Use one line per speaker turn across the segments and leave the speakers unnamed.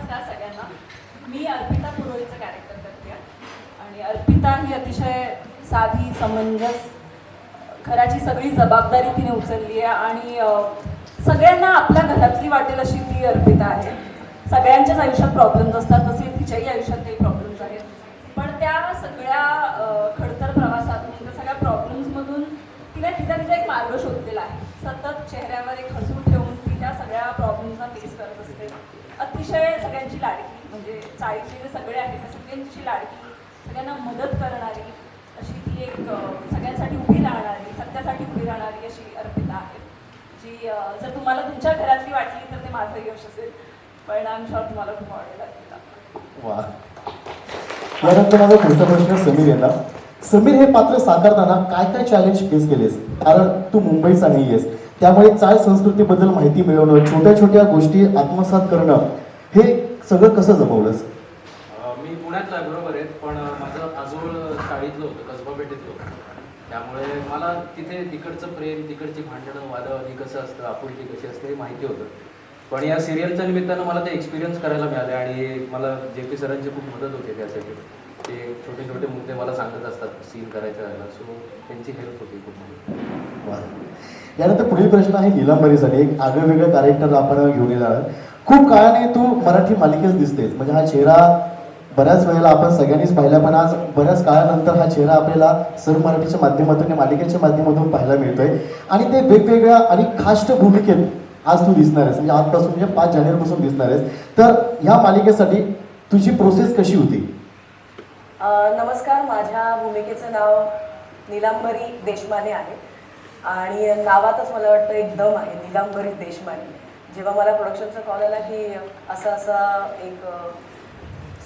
नमस्कार सगळ्यांना. मी अर्पिता पुरोहितचं कॅरेक्टर करते आणि अर्पिता ही अतिशय साधी, समंजस, घराची सगळी जबाबदारी तिने उचलली आहे आणि सगळ्यांना आपल्या घरातली वाटेल अशी ती अर्पिता आहे. सगळ्यांच्याच आयुष्यात प्रॉब्लेम्स असतात, तसे तिच्याही आयुष्यात काही प्रॉब्लेम्स आहेत. पण त्या सगळ्या खडतर प्रवासातून, त्या सगळ्या प्रॉब्लेम्समधून तिने तिचा एक मार्ग शोधलेला आहे. सतत चेहऱ्यावर एक हसू ठेवून ती त्या सगळ्या प्रॉब्लेम्सना फेस करत असते. अतिशय सगळ्यांची लाडकी, म्हणजे चाळीतले जे सगळे आहेत त्या सगळ्यांची लाडकी, सगळ्यांना मदत करणारी अशी ती एक सगळ्यांसाठी उभी राहणारी, सत्यासाठी उभी राहणारी अशी अर्पिता आहे, जी जर तुम्हाला तुमच्या घरातली वाटली तर ते माझं यश असेल. पण आय एम शुअर तुम्हाला खूप आवडेल अर्पिता.
वा. यानंतर माझा पुढचा प्रश्न समीर यांना. समीर, हे पात्र साकारताना काय काय चॅलेंज फेस केलेस? कारण तू मुंबईचा नाही आहेस, त्यामुळे चाळ संस्कृतीबद्दल माहिती मिळवणं, छोट्या छोट्या गोष्टी आत्मसात करणं, हे सगळं कसं जमवलंस?
मी पुण्यातला आहे, बरोबर आहे, पण माझं आजोळ चाळीतलं होतं, कसबा पेठेतलं होतं. त्यामुळे मला तिथे तिकडचं प्रेम, तिकडची भांडणं, वादवादी कसं असतं, आपुलकी कशी असते हे माहिती होतं. पण या सिरियलच्या निमित्तानं मला ते एक्सपिरियन्स करायला मिळाले आणि मला JP सरांची खूप मदत होते त्यासाठी. ते छोटे छोटे मुद्दे मला सांगत असतात सीन करायच्या वेळेला, सो त्यांची हेल्प होती खूप मला.
वा. यानंतर पुढील प्रश्न आहे नीलंबरीसाठी. एक आगळं वेगळं कॅरेक्टर आपण घेऊन येणार. खूप काळाने तू मराठी मालिकेत दिसतेस, म्हणजे हा चेहरा बऱ्याच वेळेला आपण सगळ्यांनीच पाहिला, पण आज बऱ्याच काळानंतर हा चेहरा आपल्याला सर मराठीच्या माध्यमातून, मालिकेच्या माध्यमातून पाहायला मिळतोय आणि ते वेगवेगळ्या आणि खाष्ट भूमिकेत आज तू दिसणार आहेस, म्हणजे आजपासून, म्हणजे 5 जानेवारीपासून दिसणार आहेस. तर ह्या मालिकेसाठी तुझी प्रोसेस कशी होती?
नमस्कार, माझ्या भूमिकेचं नाव नीलांबरी देशमाने आहे आणि नावातच मला वाटतं एक दम आहे, नीलांबरी देशमाने. जेव्हा मला प्रोडक्शनचा कॉल आला की असा एक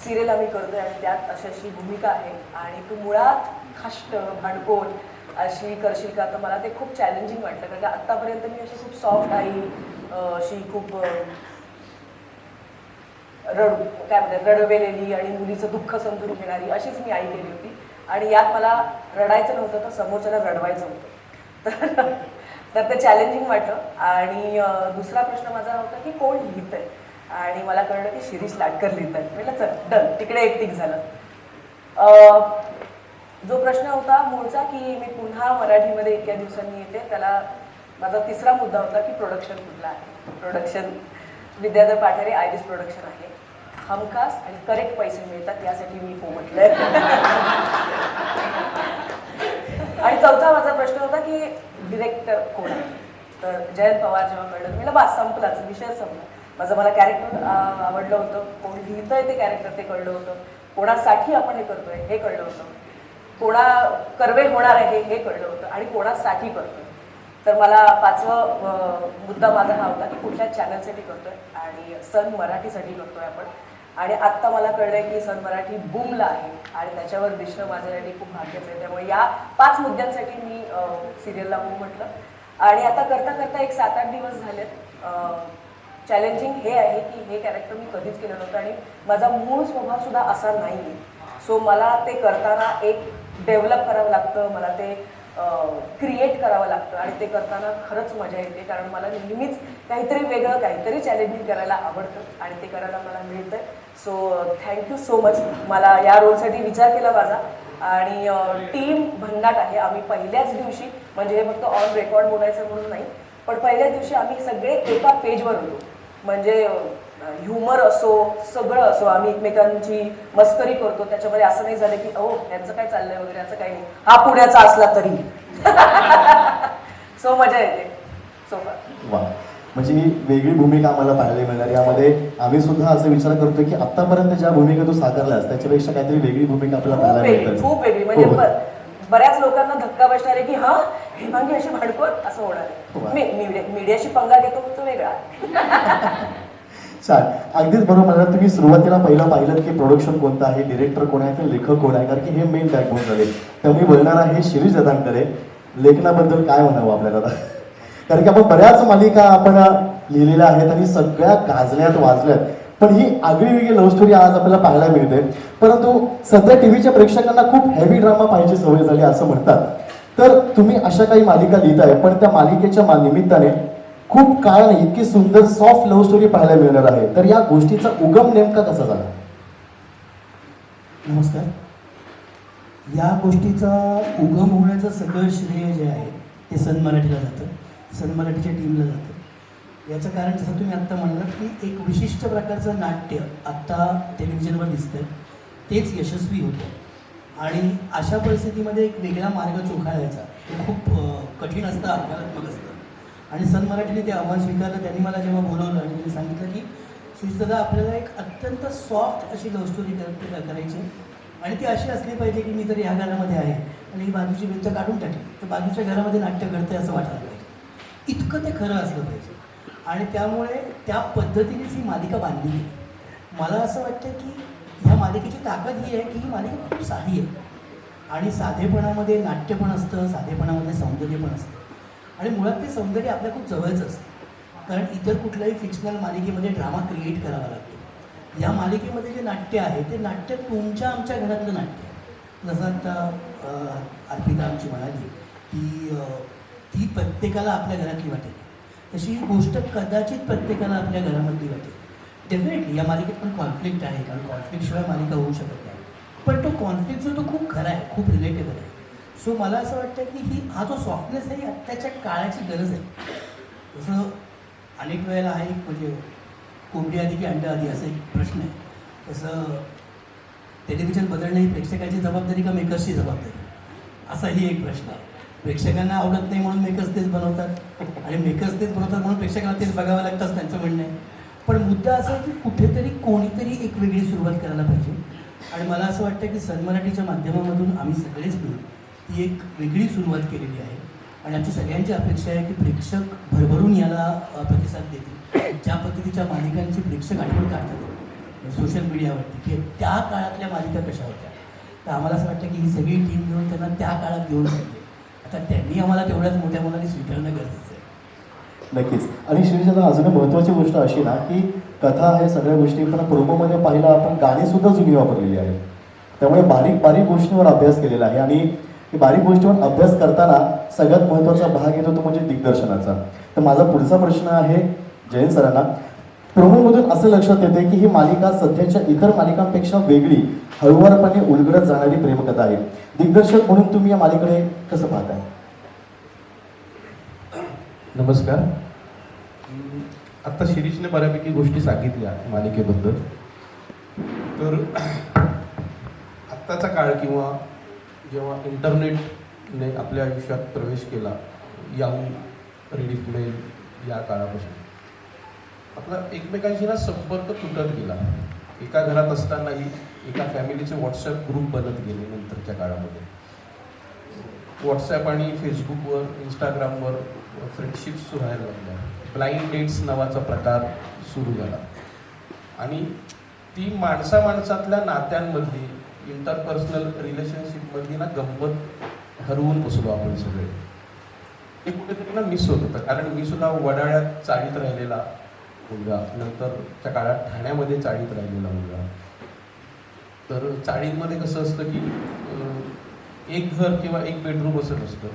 सिरियल आम्ही करतोय आणि त्यात अशी भूमिका आहे आणि तू मुळात खाष्ट, भांडकोल अशी करशील का, तर मला ते खूप चॅलेंजिंग वाटलं. कारण की आत्तापर्यंत मी अशी खूप सॉफ्ट आई, अशी खूप रडवेलेली आणि मुलीचं दुःख समजून घेणारी अशीच मी आई केली होती आणि यात मला रडायचं नव्हतं तर समोरच्याला रडवायचं होतं. तर ते चॅलेंजिंग वाटलं. आणि दुसरा प्रश्न माझा होता की कोण लिहित आहे, आणि मला कळलं की शिरीष लाटकर लिहित आहे. म्हटलं चल डन, तिकडे एक टिक झालं. जो प्रश्न होता मूळचा की मी पुन्हा मराठीमध्ये इतक्या दिवसांनी येते, त्याला माझा तिसरा मुद्दा होता की प्रोडक्शन कुठला आहे. Production Vidyadhar Pathare iris production आहे. हमखास आणि करेक्ट पैसे मिळतात यासाठी मी हो म्हटलंय. आणि चौथा माझा प्रश्न होता की डिरेक्टर कोण आहे, तर जयंत पवार. जेव्हा कळलं मी बस संपलाच, विषय संपला. मला कॅरेक्टर आवडलं होतं, कोण लिहितंय ते कॅरेक्टर ते कळलं होतं, कोणासाठी आपण हे करतोय हे कळलं होतं, कोणा कर्वे होणार आहे हे कळलं होतं आणि कोणासाठी करतोय. तर मला 5वा मुद्दा माझा हा होता की कुठल्या चॅनलसाठी करतोय, आणि सन मराठीसाठी करतोय आपण. आणि आत्ता मला कळलंय की सन मराठी बूमला आहे आणि त्याच्यावर दिसणं माझ्यासाठी खूप भाग्याचं आहे. त्यामुळे या 5 मुद्द्यांसाठी मी सिरियलला हो म्हटलं. आणि आता करता करता एक 7-8 दिवस झालेत. चॅलेंजिंग हे आहे की हे कॅरेक्टर मी कधीच केलं नव्हतं आणि माझा मूळ स्वभाव सुद्धा असा नाही आहे. सो मला ते करताना एक डेव्हलप करावं लागतं, मला ते क्रिएट करावं लागतं आणि ते करताना खरंच मजा येते. कारण मला नेहमीच काहीतरी वेगळं, काहीतरी चॅलेंजिंग करायला आवडतं आणि ते करायला मला मिळतं. So thank you so much. मला या रोलसाठी विचार केला माझा आणि टीम भन्नाट आहे. आम्ही पहिल्याच दिवशी, म्हणजे हे फक्त ऑन रेकॉर्ड बोलायचं म्हणून नाही, पण पहिल्याच दिवशी आम्ही सगळे एका पेजवर होतो. म्हणजे ह्युमर असो, सगळं असो, आम्ही एकमेकांची मस्करी करतो. त्याच्यामध्ये असं नाही झालं की यांचं काय चाललंय वगैरे, असं काही नाही, हा पुण्याचा असला तरी. सो मजा येते सो फार.
वा. म्हणजे ही वेगळी भूमिका आम्हाला पाहायला मिळणार. यामध्ये आम्ही सुद्धा असं विचार करतो की आतापर्यंत ज्या भूमिका तू साकारल्यास त्याच्यापेक्षा काहीतरी वेगळी भूमिका आपल्याला पाहायला मिळते.
खूप वेगळी. म्हणजे बऱ्याच लोकांना धक्का बसणार आहे की हा हेमांगी अशी भांडकोर असं होणार आहे. मी मीडियाशी पंगा घेतो तो वेगळा.
छान, अगदीच बरोबर म्हणाला तुम्ही. सुरुवातीला पाहिलं की प्रोडक्शन कोणतं आहे, डिरेक्टर कोण आहे, ते लेखक कोण आहे, कारण की हे मेन बॅकबोन झाले. तर मी बोलणार आहे शिरीष दादांकडे. लेखनाबद्दल काय म्हणावं आपल्याला, कारण की आपण बऱ्याच मालिका आपण लिहिलेल्या आहेत आणि सगळ्या गाजल्यात वाजल्यात, पण ही आगळी वेगळी लव्ह स्टोरी आज आपल्याला पाहायला मिळते. परंतु सध्या टीव्हीच्या प्रेक्षकांना खूप हेवी ड्रामा पाहायची सवय झाली असं म्हणतात. तर तुम्ही अशा काही मालिका लिहिताय, पण त्या मालिकेच्या निमित्ताने खूप काळाने इतकी सुंदर सॉफ्ट लव्ह स्टोरी पाहायला मिळणार आहे, तर या गोष्टीचा उगम नेमका कसा झाला?
नमस्कार. या गोष्टीचा उगम होण्याचं सगळं श्रेय जे आहे ते सन मराठीला जातं, सन मराठीच्या टीमला जातं. याचं कारण जसं तुम्ही आत्ता म्हणलात की एक विशिष्ट प्रकारचं नाट्य आत्ता टेलिव्हिजनवर दिसतं, तेच यशस्वी होतं आणि अशा परिस्थितीमध्ये एक वेगळा मार्ग चोखाळायचा हे खूप कठीण असतं, आव्हानात्मक असतं. आणि सन मराठीने ते आव्हान स्वीकारलं. त्यांनी मला जेव्हा बोलवलं आणि त्यांनी सांगितलं की सुशदादा आपल्याला एक अत्यंत सॉफ्ट अशी लव्ह स्टोरी करायची आणि ती अशी असली पाहिजे की मी जर ह्या घरामध्ये आहे आणि ही बाजूची भिंत काढून टाकली तर बाजूच्या घरामध्ये नाट्य घडते असं वाटायला पाहिजे. इतकं ते खरं असलं पाहिजे आणि त्यामुळे त्या पद्धतीनेच ही मालिका बांधली गेली. मला असं वाटतं की ह्या मालिकेची ताकद ही आहे की ही मालिका खूप साधी आहे आणि साधेपणामध्ये नाट्य पण असतं, साधेपणामध्ये सौंदर्य पण असतं आणि मुळात ते सौंदर्य आपल्या खूप जवळचं असतं. कारण इतर कुठल्याही फिक्शनल मालिकेमध्ये ड्रामा क्रिएट करावा लागतो. या मालिकेमध्ये जे नाट्य आहे ते नाट्य तुमच्या आमच्या घरातलं नाट्य आहे. जसं आता अर्पिता आमची म्हणाली की ती प्रत्येकाला आपल्या घरातली वाटेल, तशी ही गोष्ट कदाचित प्रत्येकाला आपल्या घरामधली वाटेल. डेफिनेटली या मालिकेत पण कॉन्फ्लिक्ट आहे, कारण कॉन्फ्लिक्टशिवाय मालिका होऊ शकत नाही. पण तो कॉन्फ्लिक्ट जो तो खूप खरा आहे, खूप रिलेटेबल आहे. सो मला असं वाटतं की हा जो सॉफ्टनेस आहे ही आत्ताच्या काळाची गरज आहे. जसं अनेक वेळेला आहे म्हणजे कोंबडी आधी की अंडा आधी असा एक प्रश्न आहे, तसं टेलिव्हिजन बदलणं ही प्रेक्षकाची जबाबदारी का मेकर्सची जबाबदारी असाही एक प्रश्न आहे. प्रेक्षकांना आवडत नाही म्हणून मेकर्स तेच बनवतात आणि मेकर्स तेच बनवतात म्हणून प्रेक्षकांना तेच बघावं लागतं असं त्यांचं म्हणणं आहे. पण मुद्दा असा आहे की कुठेतरी कोणीतरी एक वेगळी सुरुवात करायला पाहिजे आणि मला असं वाटतं की सन मराठीच्या माध्यमामधून आम्ही सगळेच मिळून ती एक वेगळी सुरुवात केलेली आहे आणि आमची सगळ्यांची अपेक्षा आहे की प्रेक्षक भरभरून याला प्रतिसाद देतील. ज्या पद्धतीच्या मालिकांची प्रेक्षक आठवण काढतात सोशल मीडियावरती की त्या काळातल्या मालिका कशा होत्या, तर आम्हाला असं वाटतं की ही सगळी टीम घेऊन त्यांना त्या काळात घेऊन जाते. आता त्यांनी आम्हाला तेवढ्याच मोठ्या मुलांनी स्वीकारणं गरजेचं आहे.
नक्कीच. आणि श्रीजाला अजून महत्त्वाची गोष्ट अशी ना की कथा हे सगळ्या गोष्टी पण प्रोमोमध्ये पाहिलं आपण गाणी सुद्धा जुनी वापरलेली आहे, त्यामुळे बारीक बारीक गोष्टींवर अभ्यास केलेला आहे आणि बारीक गोष्टीवर अभ्यास करताना सगळ्यात महत्त्वाचा भाग येतो तो म्हणजे दिग्दर्शनाचा. तर माझा पुढचा प्रश्न आहे जयंत सरांना. प्रोमोमधून असं लक्षात येते की ही मालिका सध्याच्या इतर मालिकांपेक्षा वेगळी, हळूवारपणे उलगडत जाणारी प्रेमकथा आहे. दिग्दर्शक म्हणून तुम्ही या मालिकेकडे कसं पाहताय?
नमस्कार. आत्ता शिरीषने बऱ्यापैकी गोष्टी सांगितल्या मालिकेबद्दल. तर आत्ताचा काळ किंवा जेव्हा इंटरनेटने आपल्या आयुष्यात प्रवेश केला, याहू, रीडिफमेल या काळापासून आपला एकमेकांशी ना संपर्क तुटत गेला. एका घरात असतानाही एका फॅमिलीचे व्हॉट्सॲप ग्रुप बनत गेले. नंतरच्या काळामध्ये व्हॉट्सॲप आणि फेसबुकवर, इंस्टाग्रामवर फ्रेंडशिप्स सुरू व्हायला लागल्या. ब्लाइंड डेट्स नावाचा प्रकार सुरू झाला आणि ती माणसामाणसातल्या नात्यांमध्ये, इंटरपर्सनल रिलेशनशिपमध्ये ना गंमत हरवून बसलो आपण सगळे. ते कुठेतरी ना मिस होत होतं. कारण मी सुद्धा वडाळ्यात चाळीत राहिलेला मुलगा, नंतरच्या काळात ठाण्यामध्ये चाळीत राहिलेला मुलगा. तर चाळीमध्ये कसं असतं की एक घर किंवा एक बेडरूम असं असतं.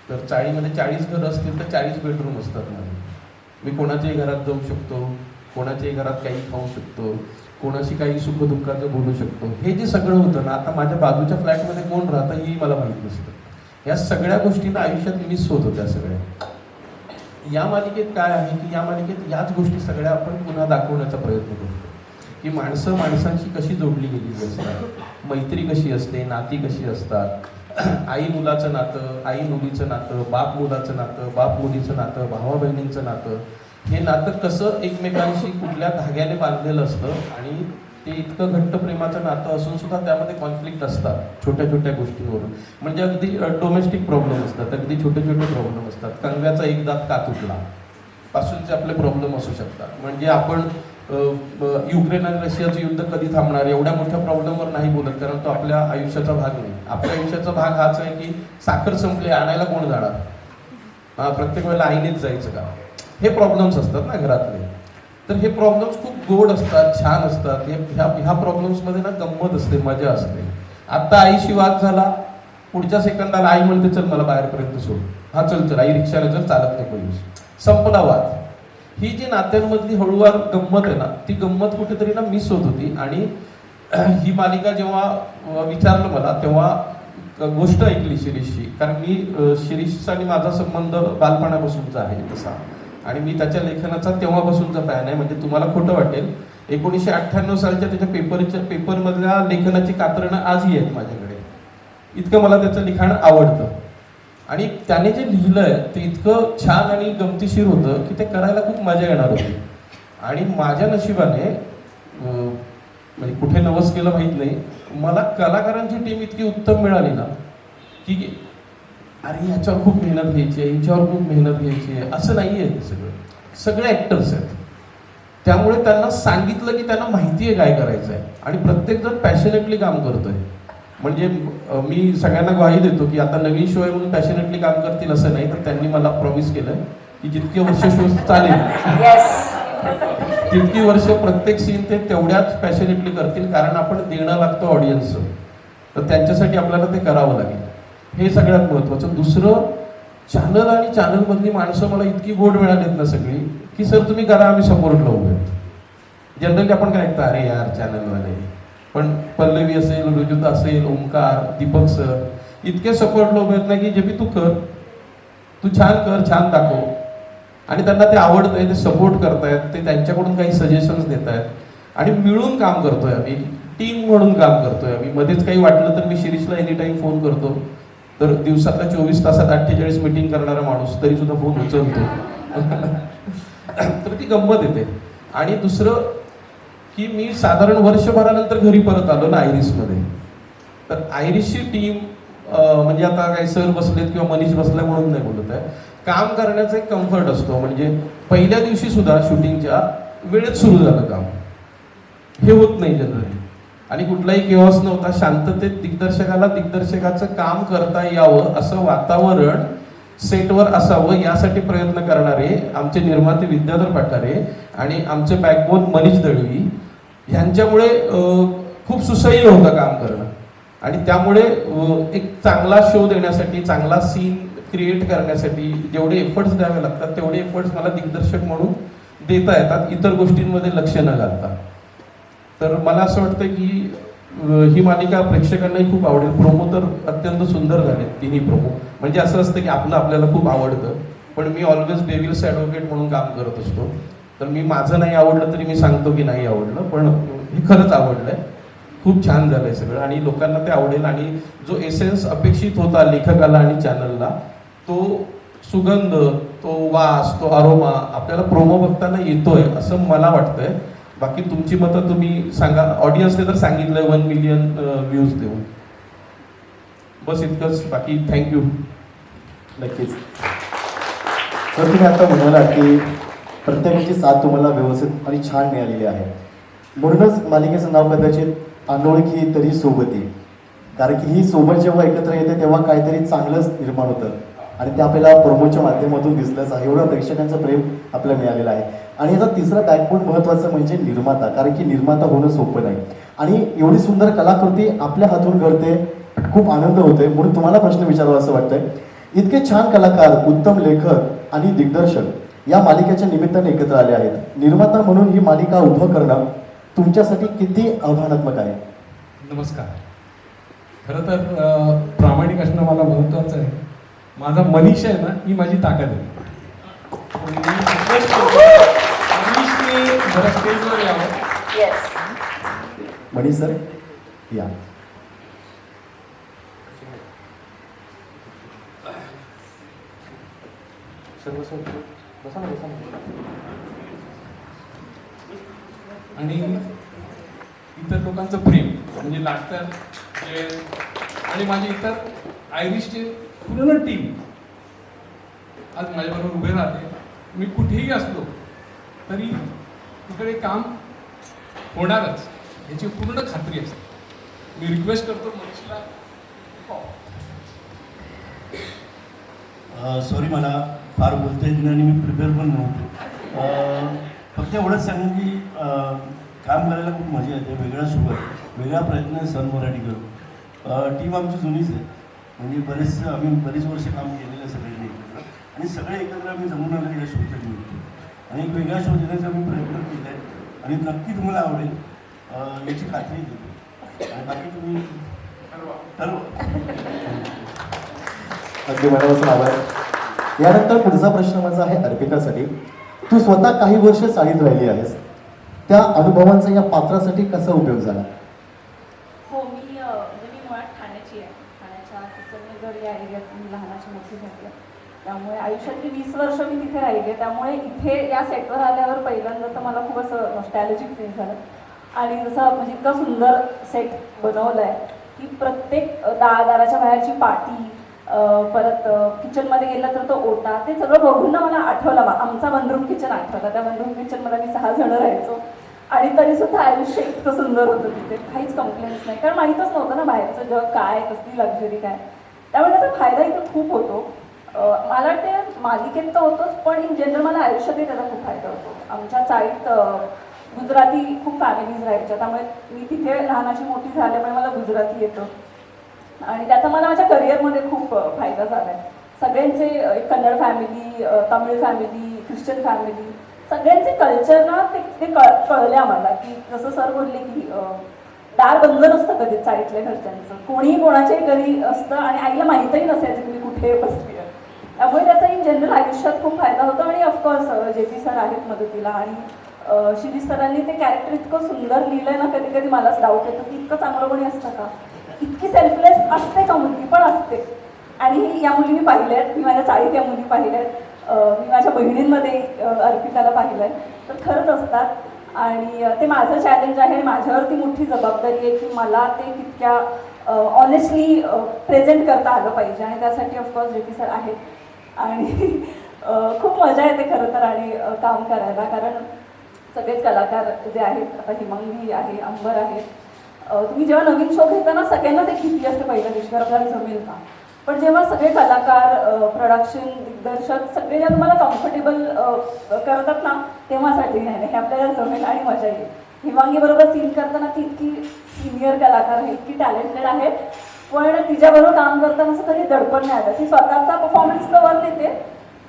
तर चाळीमध्ये 40 घरं असतील तर 40 बेडरूम असतात माझे. मी कोणाच्याही घरात जाऊ शकतो, कोणाच्याही घरात काही खाऊ शकतो, कोणाशी काही सुखदुःखाचं बोलू शकतो. हे जे सगळं होतं ना, आता माझ्या बाजूच्या फ्लॅटमध्ये कोण राहतं हेही मला माहीत नसतं. या सगळ्या गोष्टींना आयुष्यात मिस होत होत्या सगळ्या. या मालिकेत काय आहे की या मालिकेत याच गोष्टी सगळ्या आपण पुन्हा दाखवण्याचा प्रयत्न करतो की माणसं माणसांशी कशी जोडली गेलेली असतात, मैत्री कशी असते, नाती कशी असतात, आई मुलाचं नातं, आई मुलीचं नातं, बाप मुलाचं नातं, बाप मुलीचं नातं, भावा बहिणींचं नातं. हे नातं कसं एकमेकांशी कुठल्या धाग्याने बांधलेलं असतं आणि ते इतकं घट्ट प्रेमाचं नातं असून सुद्धा त्यामध्ये कॉन्फ्लिक्ट असतात छोट्या छोट्या गोष्टींवरून. म्हणजे अगदी डोमेस्टिक प्रॉब्लेम असतात, अगदी छोटे छोटे प्रॉब्लेम असतात. कंगव्याचा एक दात का तुटला पासूनचे आपले प्रॉब्लेम असू शकतात. म्हणजे आपण युक्रेन आणि रशियाचं युद्ध कधी थांबणार एवढ्या मोठ्या प्रॉब्लेमवर नाही बोलत, कारण तो आपल्या आयुष्याचा भाग नाही. आपल्या आयुष्याचा भाग हाच आहे की साखर संपले, आणायला कोण जाणार, प्रत्येक वेळेला आईनेच जायचं का. हे प्रॉब्लेम्स असतात ना घरातले. तर हे प्रॉब्लेम्स खूप गोड असतात, छान असतात. ह्या प्रॉब्लेम्समध्ये ना गंमत असते, मजा असते. आत्ता आईशी वाद झाला, पुढच्या सेकंदाला आई म्हणते चल मला बाहेरपर्यंत सोड. हा चल चल, आई रिक्षाला चल, चालत नाही पैसे. संपला वाद. ही जी नात्यांमधली हळूवार गंमत आहे ना, ती गंमत कुठेतरी ना मिस होत होती. आणि ही मालिका जेव्हा विचारलं मला तेव्हा गोष्ट ऐकली शिरीषची, कारण मी शिरीषचा आणि माझा संबंध बालपणापासूनचा आहे तसा, आणि मी त्याच्या लेखनाचा तेव्हापासूनचा फॅन आहे. म्हणजे तुम्हाला खोटं वाटेल, 1998 सालच्या त्याच्या पेपरमधल्या लेखनाची कात्रणं आजही आहेत माझ्याकडे. इतकं मला त्याचं लिखाण आवडतं. आणि त्याने जे लिहिलंय ते इतकं छान आणि गमतीशीर होतं की ते करायला खूप मजा येणार होती. आणि माझ्या नशिबाने म्हणजे कुठे नवस केलं माहीत नाही, मला कलाकारांची टीम इतकी उत्तम मिळाली ना की अरे याच्यावर खूप मेहनत घ्यायची आहे, हिच्यावर खूप मेहनत घ्यायची आहे, असं नाही आहे. सगळे ॲक्टर्स आहेत. त्यामुळे त्यांना सांगितलं की त्यांना माहिती आहे काय करायचं आहे, आणि प्रत्येकजण पॅशनेटली काम करतोय. म्हणजे मी सगळ्यांना ग्वाही देतो की आता नवीन शो आहे म्हणून पॅशनेटली काम करतील असं नाही, तर त्यांनी मला प्रॉमिस केलं की जितके वर्ष शो चालेल तितकी वर्ष प्रत्येक सीन ते तेवढ्याच पॅशनेटली करतील, कारण आपण देणं लागतं ऑडियन्सचं, तर त्यांच्यासाठी आपल्याला ते करावं लागेल. हे सगळ्यात महत्त्वाचं. दुसरं, चॅनल आणि चॅनलमधली माणसं मला इतकी गोड मिळालीत ना सगळी की सर तुम्ही करा, आम्ही सपोर्टला उभे आहेत. जनरली आपण काय ऐकतो, अरे यार चॅनलवाले, पण पल्लवी असेल, रुजुता असेल, ओंकार, दीपक सर इतके सपोर्टला उभे आहेत ना की जे बी तू कर, तू छान कर, छान दाखव. आणि त्यांना ते आवडतंय, ते सपोर्ट करतायत, ते त्यांच्याकडून काही सजेशन्स देत आहेत, आणि मिळून काम करतोय आम्ही, टीम म्हणून काम करतोय आम्ही. मध्येच काही वाटलं तर मी शिरीषला एनी टाईम फोन करतो, तर दिवसातल्या 24 तासात 48 मीटिंग करणारा माणूस तरी सुद्धा फोन उचलतो. तर ती गंमत येते. आणि दुसरं की मी साधारण वर्षभरानंतर घरी परत आलो ना आयरिसमध्ये, तर आयरिसची टीम म्हणजे आता काही सर बसलेत किंवा मनीष बसलाय म्हणून नाही बोलत आहे, काम करण्याचा एक कम्फर्ट असतो. म्हणजे पहिल्या दिवशी सुद्धा शूटिंगच्या वेळेत सुरू झालं काम, हे होत नाही जनरली. आणि कुठलाही केओस नव्हता, शांततेत दिग्दर्शकाचं काम करता यावं असं वातावरण सेटवर असावं यासाठी प्रयत्न करणारे आमचे निर्माते विद्याधर पाठारे आणि आमचे बॅकबोन मनीष दळवी ह्यांच्यामुळे खूप सुसह्य होतं काम करणं. आणि त्यामुळे एक चांगला शो देण्यासाठी, चांगला सीन क्रिएट करण्यासाठी जेवढे एफर्ट्स द्यावे लागतात तेवढे एफर्ट्स मला दिग्दर्शक म्हणून देता येतात, इतर गोष्टींमध्ये लक्ष न घालता. तर मला असं वाटतं की ही मालिका प्रेक्षकांनाही खूप आवडेल. प्रोमो तर अत्यंत सुंदर झाले, तिन्ही प्रोमो. म्हणजे असं असतं की आपल्याला खूप आवडतं, पण मी ऑलवेज डेव्हिल्स ॲडव्होकेट म्हणून काम करत असतो. तर मी माझं नाही आवडलं तरी मी सांगतो की नाही आवडलं, पण हे खरंच आवडलंय, खूप छान झालंय सगळं, आणि लोकांना ते आवडेल. आणि जो एसेन्स अपेक्षित होता लेखकाला आणि चॅनलला, तो सुगंध, तो वास, तो अरोमा आपल्याला प्रोमो बघताना येतोय असं मला वाटतंय. बाकी तुमची मतं तुम्ही सांगा. ऑडियन्सने तर सांगितलंय 1 मिलियन व्ह्यूज देऊन, बस इतकंच. बाकी थँक्यू.
नक्कीच सर, तुम्ही आता म्हणाला की प्रत्येकाची साथ तुम्हाला व्यवस्थित आणि छान मिळालेली आहे, म्हणूनच मालिकेचं नाव कदाचित अनोळखी तरी सोबती, कारण की ही सोबत जेव्हा एकत्र येते तेव्हा काहीतरी चांगलंच निर्माण होतं, आणि ते आपल्याला प्रोमोच्या माध्यमातून दिसलंच आहे. एवढं प्रेक्षकांचं प्रेम आपल्याला मिळालेलं आहे. आणि याचा तिसरा बॅकबोन महत्त्वाचं म्हणजे निर्माता, कारण की निर्माता होणं सोपं नाही, आणि एवढी सुंदर कलाकृती आपल्या हातून घडते, खूप आनंद होतोय. म्हणून तुम्हाला प्रश्न विचारावा असं वाटतंय, इतके छान कलाकार, उत्तम लेखक आणि दिग्दर्शक या मालिकेच्या निमित्ताने एकत्र आले आहेत. निर्माता म्हणून ही मालिका उभं करणं तुमच्यासाठी किती आव्हानात्मक आहे?
नमस्कार. खरं तर प्रामाणिक असणं मला महत्त्वाचं आहे. माझा मनीष आहे ना, ही माझी ताकद आहे. मी रिक्वेस्ट करतो मनीषने जरा स्टेजवर यावं.
मनीष सर या.
आणि इतर लोकांचं प्रेम म्हणजे लागतं जे, आणि माझी इतर आयरिशचे पूर्ण टीम आज माझ्याबरोबर उभे राहते. मी कुठेही असलो तरी तिकडे काम होणारच याची पूर्ण खात्री असते. मी रिक्वेस्ट करतो मनीषला.
सॉरी, मला फार बोलता येत नाही आणि मी प्रिपेअर पण नव्हतो. फक्त एवढंच सांगून की काम करायला खूप मजा येते, वेगळा सुख आहे, वेगळा प्रयत्न आहे सन मराठी करून. टीम आमची जुनीच आहे, म्हणजे आम्ही बरीच वर्ष काम केलेलं आहे सगळ्यांनी एकत्र. आणि सगळे एकत्र आम्ही जमून आलो या शोच्या निमित्त आणि एक वेगळा शो देण्याचा आम्ही प्रयत्न केला आहे आणि नक्की तुम्हाला आवडेल याची खात्री देतो आणि बाकी तुम्ही ठरवा.
अगदी मनापासून आभार. यानंतर पुढचा प्रश्न माझा आहे अर्पितासाठी. तू स्वतः काही वर्ष चाळीत राहिली आहेस, त्या अनुभवांचा या पात्रासाठी कसा उपयोग झाला?
हो, म्हणजे मी मुळात ठाण्याची आहे. ठाण्याच्या किसननगर या एरियात मी लहानाची मोठी झाली आहे. त्यामुळे आयुष्यातली 20 वर्ष मी तिथे राहिली आहे. त्यामुळे इथे या सेटवर आल्यावर पहिल्यांदा तर मला खूप असं नॉस्टॅल्जिक फील झालं. आणि जसं म्हणजे इतका सुंदर सेट बनवलं आहे की प्रत्येक दाराच्या बाहेरची पाटी, परत किचनमध्ये गेलं तर तो ओटा, ते सगळं बघून ना मला आठवलं आमचा वनरूम किचन आठवलं. त्या वनरूम किचनमध्ये मी 6 जण राहायचो आणि तरीसुद्धा आयुष्य इतकं सुंदर होतं तिथे. काहीच कंप्लेंट्स नाही, कारण माहीतच नव्हतं ना बाहेरचं जग काय, कसली लक्झरी काय. त्यामुळे त्याचा फायदा इथं खूप होतो. मला वाटते मालिकेत तर होतोच, पण इन जनरल मला आयुष्यातही त्याचा खूप फायदा होतो. आमच्या चाळीत गुजराती खूप फॅमिलीज राहायच्या, त्यामुळे मी तिथे लहानाची मोठी झाल्यामुळे मला गुजराती येतं आणि त्याचा मला माझ्या करिअरमध्ये खूप फायदा झाला आहे. सगळ्यांचे Kannada family, Tamil family, Christian family, सगळ्यांचे कल्चर ना ते कळले आम्हाला. की जसं सर बोलले की दार बंद नसतं कधी चाळीतल्या घरच्यांचं, कोणीही कोणाच्याही घरी असतं आणि आईला माहीतही नसायचं की मी कुठे बसली आहे. त्यामुळे त्याचा इन जनरल आयुष्यात खूप फायदा होतो. आणि ऑफकोर्स JP सर आहेत मदतीला आणि शिरीष सरांनी ते कॅरेक्टर इतकं सुंदर लिहिलंय ना, कधी कधी मलाच डाऊट येतो की इतकं चांगलं कोणी असतं का, इतकी सेल्फलेस असते का मुलगी, पण असते. आणि या मुली मी पाहिल्या आहेत, मी माझ्या चाळीत या मुली पाहिल्या आहेत, मी माझ्या बहिणींमध्ये अर्पिताला पाहिलं आहे. तर खरंच असतात आणि ते माझं चॅलेंज आहे आणि माझ्यावरती मोठी जबाबदारी आहे की मला ते तितक्या ऑनेस्टली प्रेझेंट करता आलं पाहिजे आणि त्यासाठी ऑफकोर्स JP सर आहेत. आणि खूप मजा येते खरं तर आणि काम करायला, कारण सगळेच कलाकार जे आहेत, आता हिमांगी आहे, अंबर आहे, तुम्ही जेव्हा नवीन शो घेता ना सगळ्यांनाच एक भीती असते पहिल्या दिवशी आपल्याला जमेल का. पण जेव्हा सगळे कलाकार, प्रोडक्शन, दिग्दर्शक सगळे जेव्हा तुम्हाला कम्फर्टेबल करतात ना, तेव्हासाठी नाही हे आपल्याला जमेल आणि मजा येईल. हिमांगी बरोबर सीन करताना ती इतकी सिनियर कलाकार आहे, इतकी टॅलेंटेड आहे, पण तिच्याबरोबर काम करताना असं कधी दडपण नाही आलं. ती स्वतःचा परफॉर्मन्स तर वर नेते,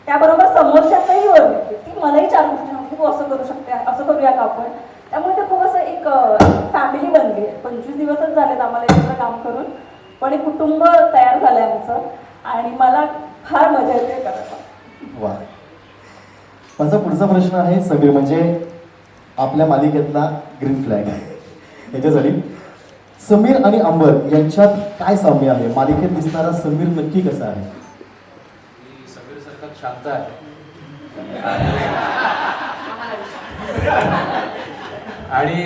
त्याबरोबर समोरच्याचाही वर नेते. ती मलाही 4 गोष्टी म्हणते, तू असं करू शकते, असं करूया का आपण. त्यामुळे ते खूप असं एक फॅमिली बनली आहे. 25 दिवसच झालेत आम्हाला एकत्र काम करून, पण एक कुटुंब तयार झालं आहे आमचं आणि मला फार मजा येते करायला.
वा. माझा पुढचा प्रश्न आहे समीर, म्हणजे आपल्या मालिकेतला ग्रीन फ्लॅग आहे. याच्यासाठी समीर आणि अंबर यांच्यात काय साम्य आहे? मालिकेत दिसणारा समीर नक्की कसा आहे?
समीर सारखा शांत आहे आणि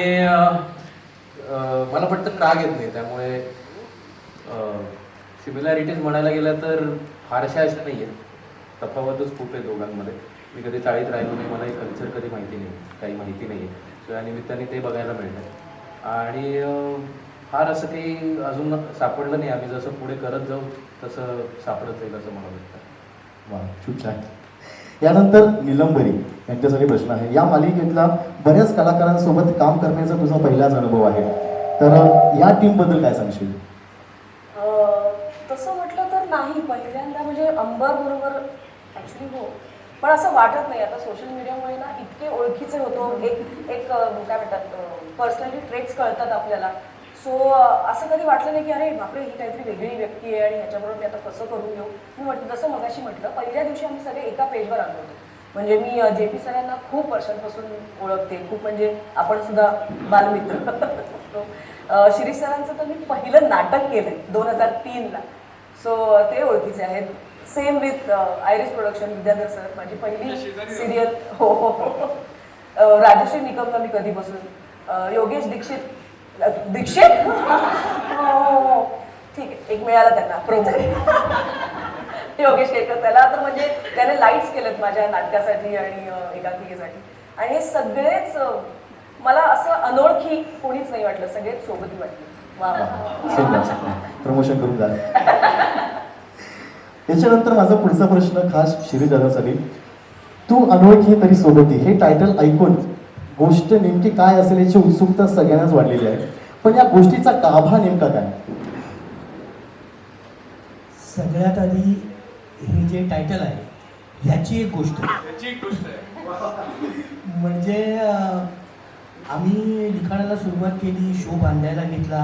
मला पटकन राग येत नाही. त्यामुळे सिमिलॅरिटीज म्हणायला गेलं तर फारशा अशा नाही आहेत, तफावतच खूप आहे दोघांमध्ये. मी कधी चाळीत राहिलो नाही, मला हे कल्चर कधी माहिती नाही, काही माहिती नाही आहे. सो या निमित्ताने ते बघायला मिळतं आणि फार असं काही अजून सापडलं नाही. आम्ही जसं पुढे करत जाऊ तसं सापडत जाईल असं मला वाटतं.
वा, खूप छान. यानंतर निलंबरी यांच्यासाठी प्रश्न आहे. या मालिकेतला बऱ्याच कलाकारांसोबत काम करण्याचा तुझा पहिलाच अनुभव आहे, तर या टीमबद्दल काय सांगशील?
तसं म्हटलं तर नाही, पहिल्यांदा म्हणजे अंबर बरोबर ॲक्च्युली हो, पण असं वाटत नाही. आता सोशल मीडियामुळे ना इतके ओळखीचे होतो, एक काय म्हणतात पर्सनॅलिटी ट्रेट्स कळतात आपल्याला. सो असं कधी वाटलं नाही की अरे बापरे ही काहीतरी वेगळी व्यक्ती आहे आणि ह्याच्याबरोबर मी आता कसं करून घेऊ. मी म्हटलं जसं मगाशी म्हटलं, पहिल्या दिवशी आम्ही सगळे एका पेजवर आलो होतो. म्हणजे मी JP सरांना खूप वर्षांपासून ओळखते, खूप म्हणजे आपण सुद्धा बालमित्र. शिरीष सरांचं तर मी पहिलं नाटक केलं 2003ला, सो ते ओळखीचे आहेत. Same with Irish production, Vidyadhar sir, माझी पहिली सिरियल. हो हो हो. राजश्री निकमला मी कधीपासून, योगेश दीक्षित हो ठीक आहे, एक मिळाला त्यांना प्रोमो. योगेश केकर, त्याला तर म्हणजे त्याने लाईट्स केलेत माझ्या नाटकासाठी आणि एकांकिकेसाठी. आणि हे सगळेच मला असं अनोळखी कोणीच नाही वाटलं, सगळेच सोबती वाटले. वा,
प्रमोशन करून झालं. याच्यानंतर माझा पुढचा प्रश्न खास शिरीष दादासाठी. तू अनोळखी तरी सोबती हे टायटल ऐकून गोष्ट नेमकी काय असेल याची उत्सुकता सगळ्यांनाच वाढलेली आहे, पण या गोष्टीचा गाभा नेमका काय?
सगळ्यात आधी हे जे टायटल आहे ह्याची एक गोष्ट आहे.
त्याची एक गोष्ट आहे.
म्हणजे आम्ही लिखाणाला सुरुवात केली, शो बांधायला घेतला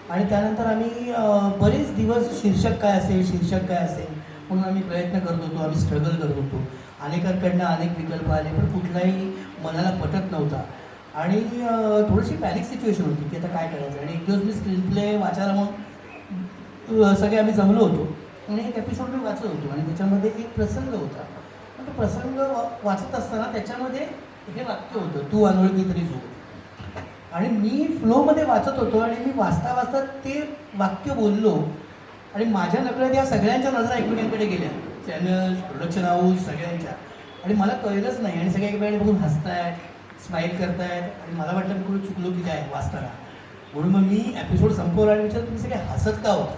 आणि त्यानंतर आम्ही बरेच दिवस शीर्षक काय असेल म्हणून आम्ही प्रयत्न करत होतो, आम्ही स्ट्रगल करत होतो. अनेकांकडनं अनेक विकल्प आले पण कुठलाही मनाला पटत नव्हता आणि थोडीशी पॅनिक सिच्युएशन होती की आता काय करायचं. आणि एक दिवस मी स्क्रीन प्ले वाचायला म्हणून सगळे आम्ही जमलो होतो आणि एक एपिसोड मी वाचत होतो आणि त्याच्यामध्ये एक प्रसंग होता. पण तो प्रसंग वाचत असताना त्याच्यामध्ये हे वाक्य होतं, तू अनोळखी तरी झोप. आणि मी फ्लोमध्ये वाचत होतो आणि मी वाचता वाचता ते वाक्य बोललो आणि माझ्या नकळत या सगळ्यांच्या नजरा एकमेकांकडे गेल्या, चॅनल्स, प्रोडक्शन हाऊस, सगळ्यांच्या. आणि मला कळलंच नाही आणि सगळे एकमेकांकडे बघून हसतायत, स्माईल करतायत आणि मला वाटलं मी कुठे चुकलो की काय वाचताना. म्हणून मग मी एपिसोड संपवला आणि विचारलं तुम्ही सगळे हसत का होता.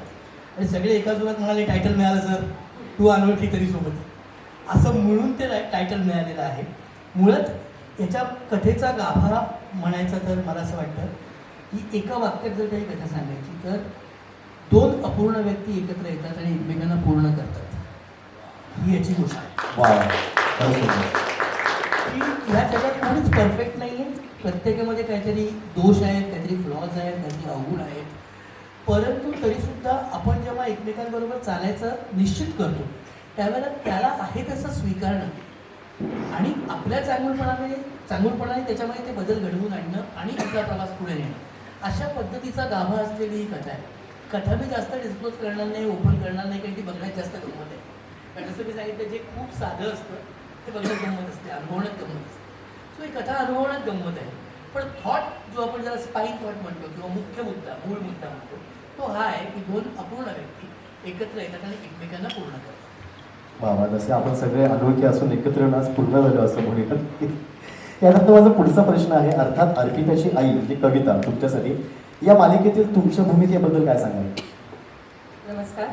आणि सगळे एका जोरात म्हणाले टायटल मिळालं सर, तू अनोळखी तरी सोबत. असं म्हणून ते टायटल मिळालेलं आहे. मुळात याच्या कथेचा गाभा म्हणायचा तर मला असं वाटतं की एका वाक्यात जर काही कथा सांगायची तर दोन अपूर्ण व्यक्ती एकत्र येतात आणि एकमेकांना पूर्ण करतात, ही याची गोष्ट आहे.
वा, खरंच सुंदर.
की ह्या जगात कोणीच परफेक्ट नाही आहे. प्रत्येकामध्ये काहीतरी दोष आहेत, काहीतरी फ्लॉज आहेत, काहीतरी अवगुण आहेत. परंतु तरीसुद्धा आपण जेव्हा एकमेकांबरोबर चालायचं निश्चित करतो त्यावेळेला त्याला आहे तसं स्वीकारणं आणि आपल्या चांगुलपणाने त्याच्यामध्ये ते बदल घडवून आणणं आणि आपला प्रवास पुढे नेणं, अशा पद्धतीचा गाभा असलेली ही कथा आहे. कथा मी जास्त डिस्क्लोज करणार नाही, ओपन करणार नाही, कारण ती बघण्यात जास्त गंमत आहे. कारण जसं मी सांगितलं जे खूप साधं असतं ते बघण्यात गंमत असते, अनुभवण्यात गंमत असते. सो ही कथा अनुभवण्यात गंमत आहे. पण थॉट जो आपण ज्याला स्पाईन थॉट म्हणतो किंवा मुख्य मुद्दा, मूळ मुद्दा म्हणतो, तो हा आहे की दोन अपूर्ण व्यक्ती एकत्र येतात आणि एकमेकांना पूर्ण करतात.
वा, जसे आपण सगळे अनोळखी असून एकत्र येऊन आज पूर्ण झालो असं म्हणूयात. यानंतर माझा पुढचा प्रश्न आहे, अर्थात अर्पिताची आई म्हणजे कविता तुमच्यासाठी या मालिकेतील तुमच्या भूमिकेबद्दल काय सांगाल?
नमस्कार.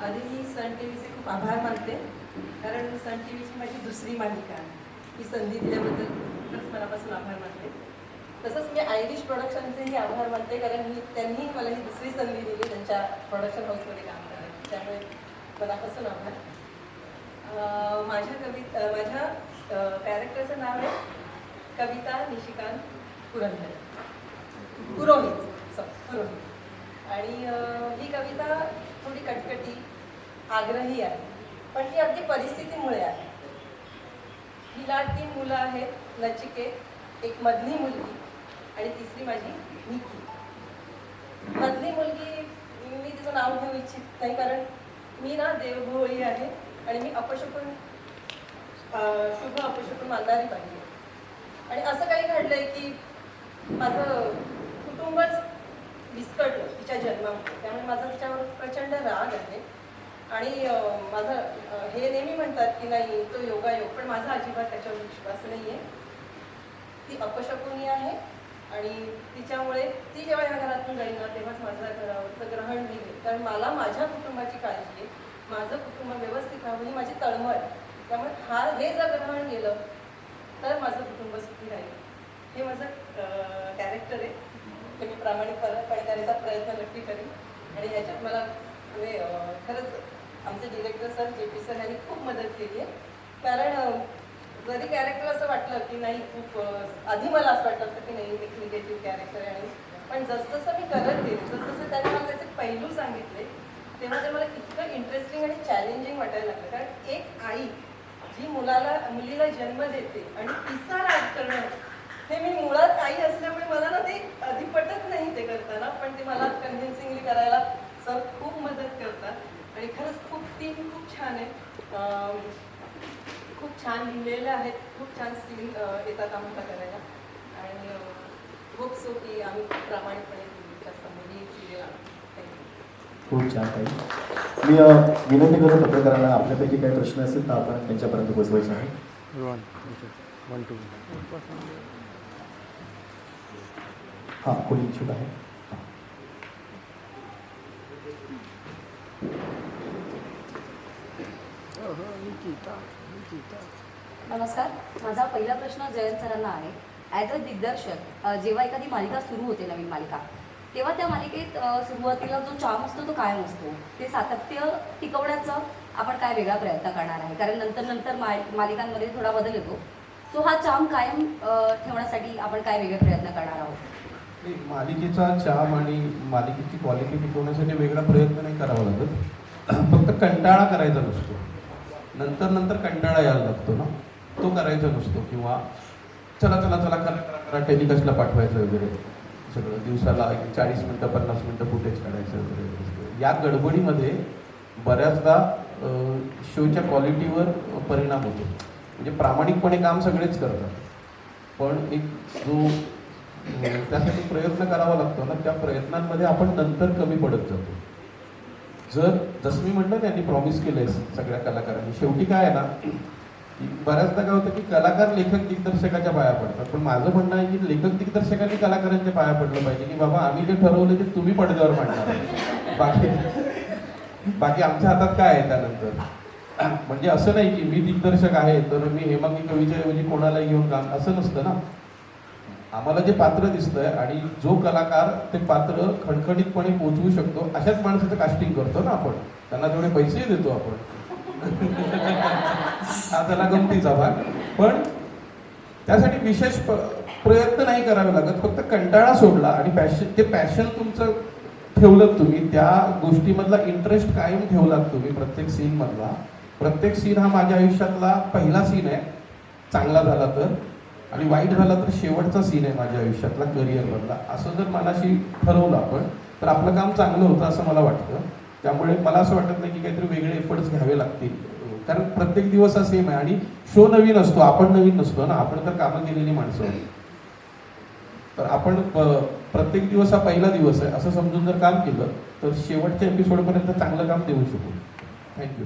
आधी मी सन टी व्हीचे खूप आभार मानते, कारण सन टी व्हीची माझी दुसरी मालिका आहे. ही संधी दिल्याबद्दल खूपच मनापासून आभार मानते. तसंच मी आयरिश प्रोडक्शनचेही आभार मानते, कारण त्यांनी मला ही दुसरी संधी दिली त्यांच्या प्रोडक्शन हाऊसमध्ये काम करायला. त्यामुळे मनापासून आभार. माझ्या कॅरेक्टरचं नाव आहे कविता निशिकांत पुरोहित. आणि ही कविता थोडी कटकटी, आग्रही आहे, पण ती अगदी परिस्थितीमुळे आहे. हिला 3 मुलं आहेत, नचिकेत, एक मधली मुलगी आणि तिसरी माझी निकी. मधली मुलगी मी तिचं नाव घेऊ इच्छित नाही, कारण मी ना देवभोळी आहे आणि मी शुभ अपशकुन मानणारी पाहिजे. आणि असं काही घडलंय की माझं कुटुंबच विस्कटलं तिच्या जन्मामुळे. त्यामुळे माझा तिच्यावर प्रचंड राग आहे. आणि माझं हे नेहमी म्हणतात की नाही तो योगायोग, पण माझा अजिबात त्याच्यावर विश्वास नाही आहे. ती अपशकुनी आहे आणि तिच्यामुळे ती जेव्हा ह्या घरातून जाईल ना तेव्हाच माझ्या घरावरचं ग्रहण होईल. कारण मला माझ्या कुटुंबाची काळजी आहे, माझं कुटुंब व्यवस्थित राहावं ही माझी तळमळ. त्यामुळे हे जर ग्रहण गेलं तर माझं कुटुंब सुखी राहील. हे माझं कॅरेक्टर आहे, ते मी प्रामाणिकपणे करण्याचा प्रयत्न नक्की करेन. आणि ह्याच्यात मला म्हणजे खरंच आमचे डिरेक्टर सर JP सर यांनी खूप मदत केली आहे. कारण जरी कॅरेक्टर असं वाटलं की नाही खूप आधी मला असं वाटलं होतं की नाही एक निगेटिव्ह कॅरेक्टर आहे, आणि पण जसजसं मी करत गेले तसं त्यांनी मला त्याचे पैलू सांगितले तेव्हा ते मला इतकं इंटरेस्टिंग आणि चॅलेंजिंग वाटायला लागलं. कारण एक आई जी मुलीला जन्म देते आणि तिचा राग करणं हे मी मुळात आई असल्यामुळे मला ना ते आधी पटत नाही ते करताना, पण ते मला कन्व्हिन्सिंगली करायला सर खूप मदत करतात. आणि खरंच टीम खूप छान आहे, खूप छान लिहिलेले आहेत, खूप छान सीन येतात आम्हाला करायला. आणि होप सो की आम्ही प्रामाणिकपणे तुमच्या समोर ही सिरियल आणू.
खूप छान ताई. मी विनंती करतो पत्रकारांना आपल्यापैकी काही प्रश्न असेल तर आपण त्यांच्यापर्यंत पोहोचवायचे आहे. हां, कोणी इच्छुक आहे?
नमस्कार. माझा पहिला प्रश्न जयंत सरांना आहे. ॲज अ दिग्दर्शक जेव्हा एखादी मालिका सुरू होते, नवीन मालिका, तेव्हा त्या मालिकेत सुरुवातीला जो चार्म असतो तो कायम असतो. ते सातत्य टिकवण्याचं आपण काय वेगळा प्रयत्न करणार आहे? कारण नंतर मालिकांमध्ये थोडा बदल येतो. सो हा चाम कायम ठेवण्यासाठी आपण काय वेगळे प्रयत्न करणार आहोत?
नाही, मालिकेचा चाम आणि मालिकेची क्वालिटी टिकवण्यासाठी वेगळा प्रयत्न नाही करावा लागत. फक्त कंटाळा करायचा नसतो. नंतर कंटाळा यायला लागतो ना, तो करायचा नसतो. किंवा चला करा टेलिकास्टला पाठवायचं वगैरे सगळं, दिवसाला 40 मिनटं 50 मिनटं फुटेज काढायचं वगैरे. या गडबडीमध्ये बऱ्याचदा शोच्या क्वालिटीवर परिणाम होतो. म्हणजे प्रामाणिकपणे काम सगळेच करतात, पण एक जो त्यासाठी प्रयत्न करावा लागतो ना, त्या प्रयत्नांमध्ये आपण नंतर कमी पडत जातो. जसं मी म्हटलं त्यांनी प्रॉमिस केलंय सगळ्या कलाकारांनी, शेवटी काय आहे ना, की बऱ्याचदा काय होतं की कलाकार लेखक दिग्दर्शकाच्या पाया पडतात. पण माझं म्हणणं आहे की लेखक दिग्दर्शकांनी कलाकारांच्या पाया पडलं पाहिजे, की बाबा आम्ही जे ठरवलं ते तुम्ही पडद्यावर मांडणार आहे. बाकी आमच्या हातात काय आहे त्यानंतर. म्हणजे असं नाही की मी दिग्दर्शक आहे तर मी हेमांगी कवीच्या ऐवजी कोणाला घेऊन काम, असं नसतं ना. आम्हाला जे पात्र दिसतंय आणि जो कलाकार ते पात्र खणखणीतपणे पोचवू शकतो अशाच माणसाचं कास्टिंग करतो ना आपण. त्यांना तेवढे पैसेही देतो आपण. हा त्याला गमतीचा भाग. पण त्यासाठी विशेष प्रयत्न नाही करावे लागत. फक्त कंटाळा सोडला आणि ते पॅशन तुमचं ठेवलं तुम्ही, त्या गोष्टीमधला इंटरेस्ट कायम ठेवलात तुम्ही प्रत्येक सीनमधला. प्रत्येक सीन हा माझ्या आयुष्यातला पहिला सीन आहे चांगला झाला तर, आणि वाईट झाला तर शेवटचा सीन आहे माझ्या आयुष्यातला करिअरमधला. असं जर मनाशी ठरवलं आपण तर आपलं काम चांगलं होतं असं मला वाटतं. त्यामुळे मला असं वाटत नाही की काहीतरी वेगळे एफर्ट्स घ्यावे लागतील, कारण प्रत्येक दिवस हा सेम आहे आणि शो नवीन असतो, आपण नवीन नसतो ना. आपण तर कामं केलेली माणसं आहोत. तर आपण प्रत्येक दिवस हा पहिला दिवस आहे असं समजून जर काम केलं तर शेवटच्या एपिसोडपर्यंत चांगलं काम देऊ शकू. थँक्यू.